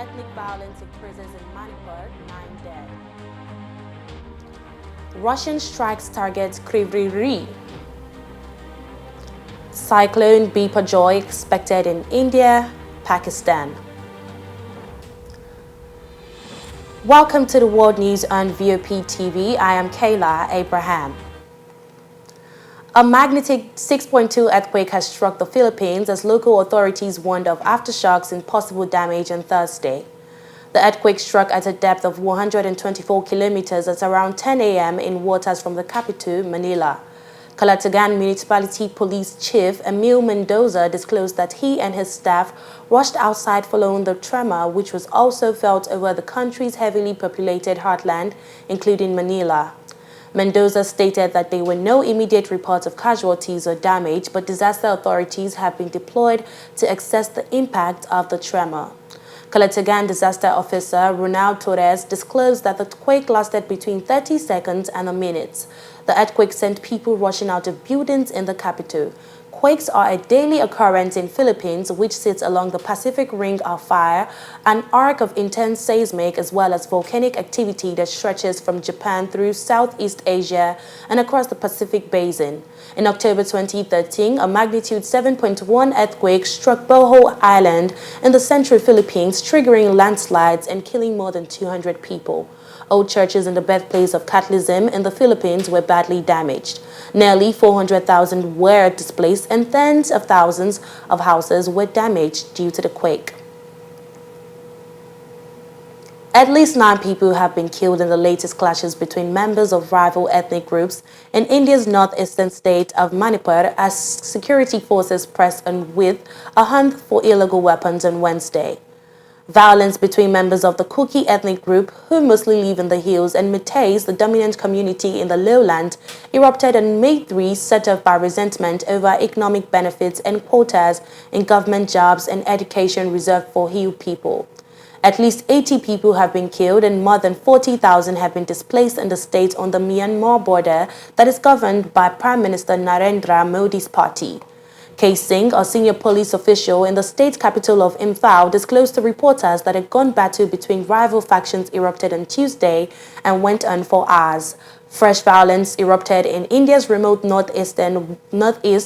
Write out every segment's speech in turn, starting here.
Ethnic violence increases in Manipur, 9 dead. Russian strikes target Kryvyi. Cyclone Biparjoy expected in India, Pakistan. Welcome to the World News on VOP TV. I am Kayla Abraham. A magnitude 6.2 earthquake has struck the Philippines as local authorities warned of aftershocks and possible damage on Thursday. The earthquake struck at a depth of 124 kilometers at around 10 a.m. in waters from the capital, Manila. Calatagan Municipality Police Chief Emil Mendoza disclosed that he and his staff rushed outside following the tremor, which was also felt over the country's heavily populated heartland, including Manila. Mendoza stated that there were no immediate reports of casualties or damage, but disaster authorities have been deployed to assess the impact of the tremor. Calatagan Disaster Officer Ronald Torres disclosed that the quake lasted between 30 seconds and a minute. The earthquake sent people rushing out of buildings in the capital. Quakes are a daily occurrence in Philippines, which sits along the Pacific Ring of Fire, an arc of intense seismic as well as volcanic activity that stretches from Japan through Southeast Asia and across the Pacific Basin. In October 2013, a magnitude 7.1 earthquake struck Bohol Island in the central Philippines, triggering landslides and killing more than 200 people. Old churches in the birthplace of Catholicism in the Philippines were badly damaged. Nearly 400,000 were displaced and tens of thousands of houses were damaged due to the quake. At least 9 people have been killed in the latest clashes between members of rival ethnic groups in India's northeastern state of Manipur as security forces pressed on with a hunt for illegal weapons on Wednesday. Violence between members of the Kuki ethnic group, who mostly live in the hills, and Meiteis, the dominant community in the lowland, erupted on May 3, set off by resentment over economic benefits and quotas in government jobs and education reserved for hill people. At least 80 people have been killed and more than 40,000 have been displaced in the state on the Myanmar border that is governed by Prime Minister Narendra Modi's party. K. Singh, a senior police official in the state capital of Imphal, disclosed to reporters that a gun battle between rival factions erupted on Tuesday and went on for hours. Fresh violence erupted in India's remote northeast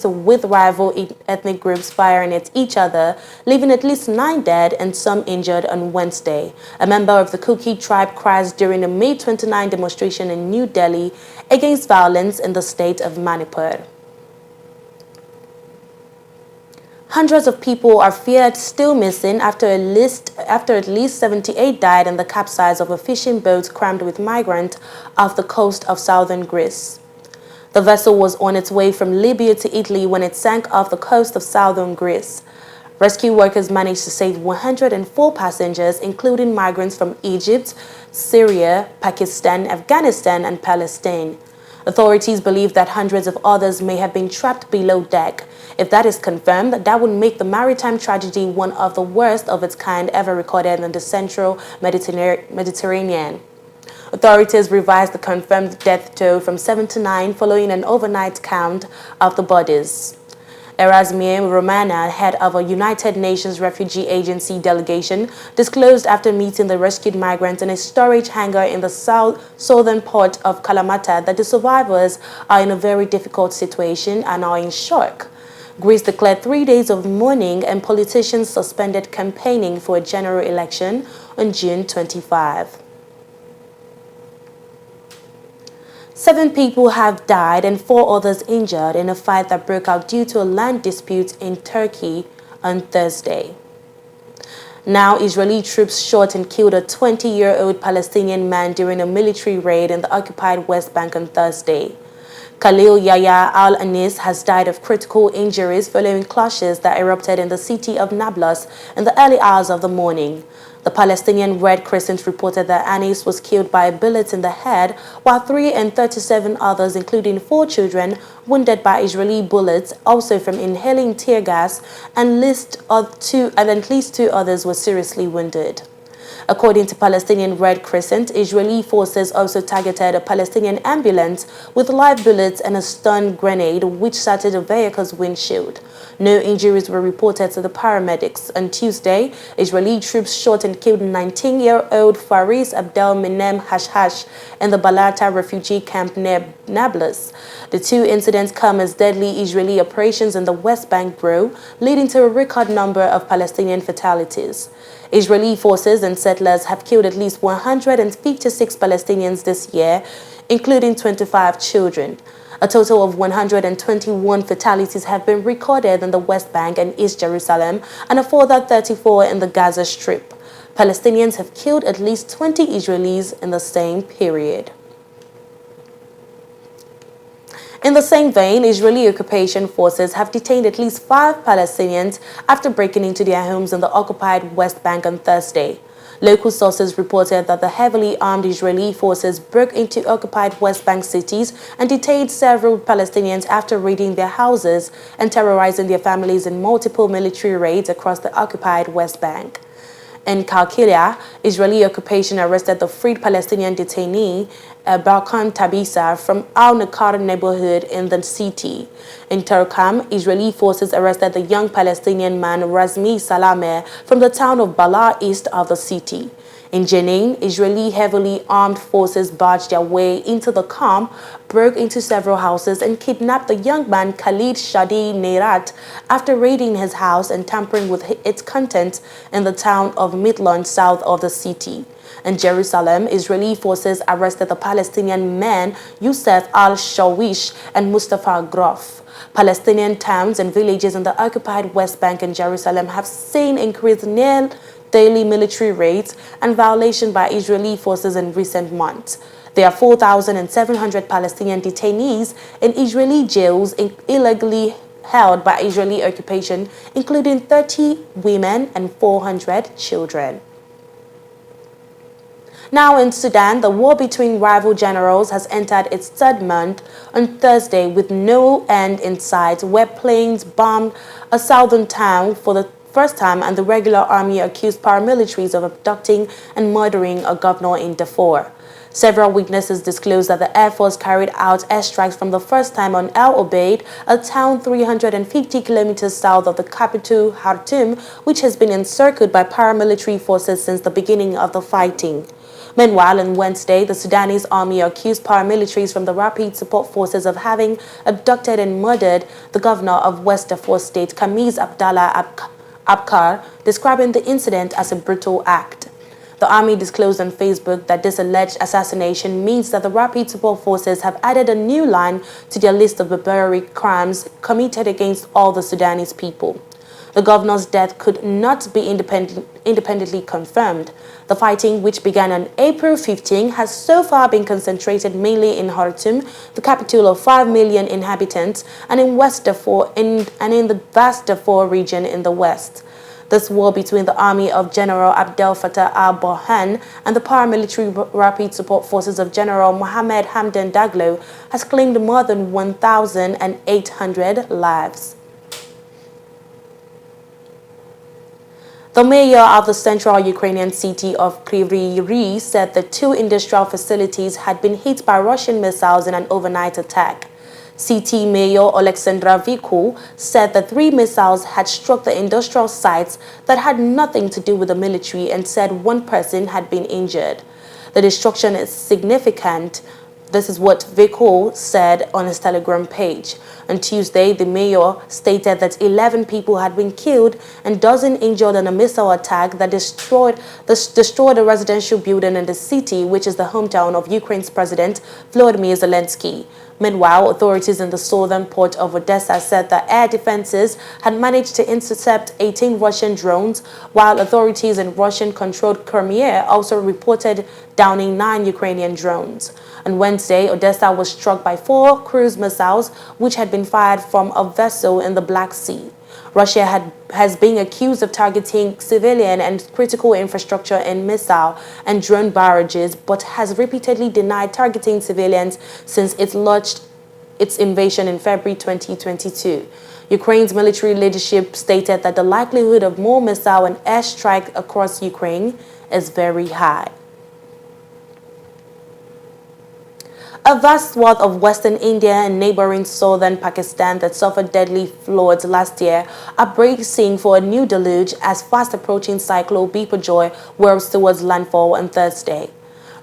with rival ethnic groups firing at each other, leaving at least 9 dead and some injured on Wednesday. A member of the Kuki tribe crashed during a May 29 demonstration in New Delhi against violence in the state of Manipur. Hundreds of people are feared still missing after at least 78 died in the capsize of a fishing boat crammed with migrants off the coast of southern Greece. The vessel was on its way from Libya to Italy when it sank off the coast of southern Greece. Rescue workers managed to save 104 passengers, including migrants from Egypt, Syria, Pakistan, Afghanistan, and Palestine. Authorities believe that hundreds of others may have been trapped below deck. If that is confirmed, that would make the maritime tragedy one of the worst of its kind ever recorded in the central Mediterranean. Authorities revised the confirmed death toll from 7 to 9 following an overnight count of the bodies. Erasmie Romana, head of a United Nations Refugee Agency delegation, disclosed after meeting the rescued migrants in a storage hangar in the southern port of Kalamata that the survivors are in a very difficult situation and are in shock. Greece declared 3 days of mourning and politicians suspended campaigning for a general election on June 25. 7 people have died and 4 others injured in a fight that broke out due to a land dispute in Turkey on Thursday. Now, Israeli troops shot and killed a 20-year-old Palestinian man during a military raid in the occupied West Bank on Thursday. Khalil Yahya al-Anis has died of critical injuries following clashes that erupted in the city of Nablus in the early hours of the morning. The Palestinian Red Crescent reported that Anis was killed by a bullet in the head, while 337 others, including 4 children, wounded by Israeli bullets, also from inhaling tear gas, and at least 2 others were seriously wounded. According to Palestinian Red Crescent, Israeli forces also targeted a Palestinian ambulance with live bullets and a stun grenade which shattered a vehicle's windshield. No injuries were reported to the paramedics. On Tuesday, Israeli troops shot and killed 19-year-old Faris Abdel Minem Hashhash in the Balata refugee camp near Nablus. The two incidents come as deadly Israeli operations in the West Bank grow, leading to a record number of Palestinian fatalities. Israeli forces and settlers have killed at least 156 Palestinians this year, including 25 children. A total of 121 fatalities have been recorded in the West Bank and East Jerusalem, and a further 34 in the Gaza Strip. Palestinians have killed at least 20 Israelis in the same period. In the same vein, Israeli occupation forces have detained at least 5 Palestinians after breaking into their homes in the occupied West Bank on Thursday. Local sources reported that the heavily armed Israeli forces broke into occupied West Bank cities and detained several Palestinians after raiding their houses and terrorizing their families in multiple military raids across the occupied West Bank. In Kalkilia, Israeli occupation arrested the freed Palestinian detainee Barkan Tabisa from Al-Nakar neighborhood in the city. In Turkam, Israeli forces arrested the young Palestinian man Razmi Salameh from the town of Bala east of the city. In Jenin, Israeli heavily armed forces barged their way into the camp, broke into several houses and kidnapped the young man Khalid Shadi Neirat after raiding his house and tampering with its contents in the town of Midland south of the city. In Jerusalem, Israeli forces arrested the Palestinian men Youssef al-Shawish and Mustafa Grof. Palestinian towns and villages in the occupied West Bank and Jerusalem have seen increased near daily military raids and violation by Israeli forces in recent months. There are 4,700 Palestinian detainees in Israeli jails illegally held by Israeli occupation, including 30 women and 400 children. Now in Sudan, the war between rival generals has entered its third month on Thursday with no end in sight, where planes bombed a southern town for the first time and the regular army accused paramilitaries of abducting and murdering a governor in Darfur. Several witnesses disclosed that the Air Force carried out airstrikes from the first time on El Obeid, a town 350 kilometers south of the capital Khartoum, which has been encircled by paramilitary forces since the beginning of the fighting. Meanwhile, on Wednesday, the Sudanese army accused paramilitaries from the Rapid Support Forces of having abducted and murdered the governor of West Darfur State, Kamiz Abdallah Abkar, describing the incident as a brutal act. The army disclosed on Facebook that this alleged assassination means that the Rapid Support Forces have added a new line to their list of barbaric crimes committed against all the Sudanese people. The governor's death could not be independently confirmed. The fighting, which began on April 15, has so far been concentrated mainly in Khartoum, the capital of 5 million inhabitants, and in West Darfur and in the vast Darfur region in the west. This war between the army of General Abdel Fattah al-Burhan and the paramilitary Rapid Support Forces of General Mohammed Hamdan Daglo has claimed more than 1,800 lives. The mayor of the central Ukrainian city of Kryvyi Rih said that 2 industrial facilities had been hit by Russian missiles in an overnight attack. City Mayor Alexandra Viku said that 3 missiles had struck the industrial sites that had nothing to do with the military and said 1 person had been injured. The destruction is significant. This is what Viku said on his Telegram page. On Tuesday, the mayor stated that 11 people had been killed and dozens injured in a missile attack that destroyed a residential building in the city, which is the hometown of Ukraine's President Volodymyr Zelensky. Meanwhile, authorities in the southern port of Odessa said that air defenses had managed to intercept 18 Russian drones, while authorities in Russian-controlled Crimea also reported downing 9 Ukrainian drones. On Wednesday, Odessa was struck by 4 cruise missiles, which had been fired from a vessel in the Black Sea. Russia has been accused of targeting civilian and critical infrastructure in missile and drone barrages, but has repeatedly denied targeting civilians since it launched its invasion in February 2022. Ukraine's military leadership stated that the likelihood of more missile and airstrike across Ukraine is very high. A vast swath of western India and neighboring southern Pakistan that suffered deadly floods last year are bracing for a new deluge as fast-approaching cyclone Biparjoy whirls towards landfall on Thursday.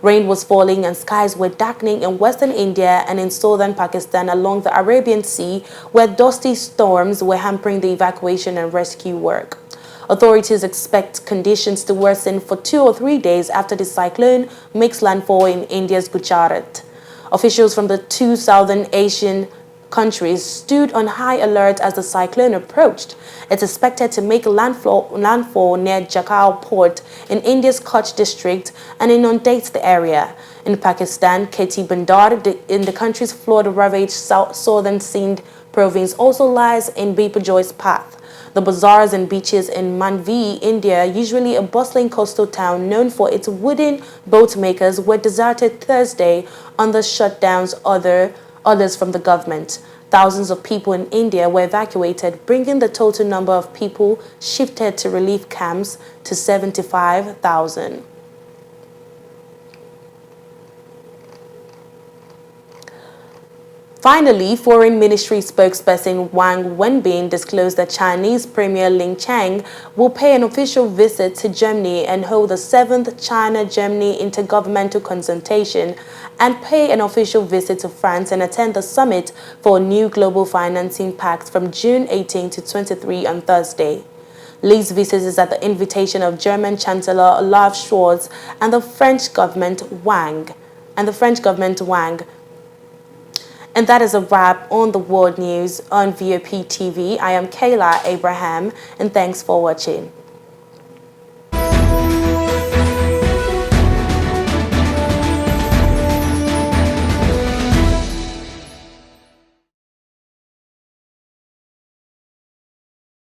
Rain was falling and skies were darkening in western India and in southern Pakistan along the Arabian Sea, where dusty storms were hampering the evacuation and rescue work. Authorities expect conditions to worsen for 2 or 3 days after the cyclone makes landfall in India's Gujarat. Officials from the 2 southern Asian countries stood on high alert as the cyclone approached. It's expected to make landfall near Jakhau port in India's Kutch district and inundate the area. In Pakistan, Keti Bandar, in the country's flood-ravaged southern Sindh province, also lies in Biparjoy's path. The bazaars and beaches in Manvi, India, usually a bustling coastal town known for its wooden boat makers, were deserted Thursday under shutdowns others from the government. Thousands of people in India were evacuated, bringing the total number of people shifted to relief camps to 75,000. Finally, Foreign Ministry spokesperson Wang Wenbin disclosed that Chinese Premier Li Qiang will pay an official visit to Germany and hold the 7th China-Germany intergovernmental consultation and pay an official visit to France and attend the summit for a new global financing pact from June 18 to 23 on Thursday. Li's visit is at the invitation of German Chancellor Olaf Scholz and the French government Wang. And that is a wrap on the world news on VOP TV. I am Kayla Abraham, and thanks for watching.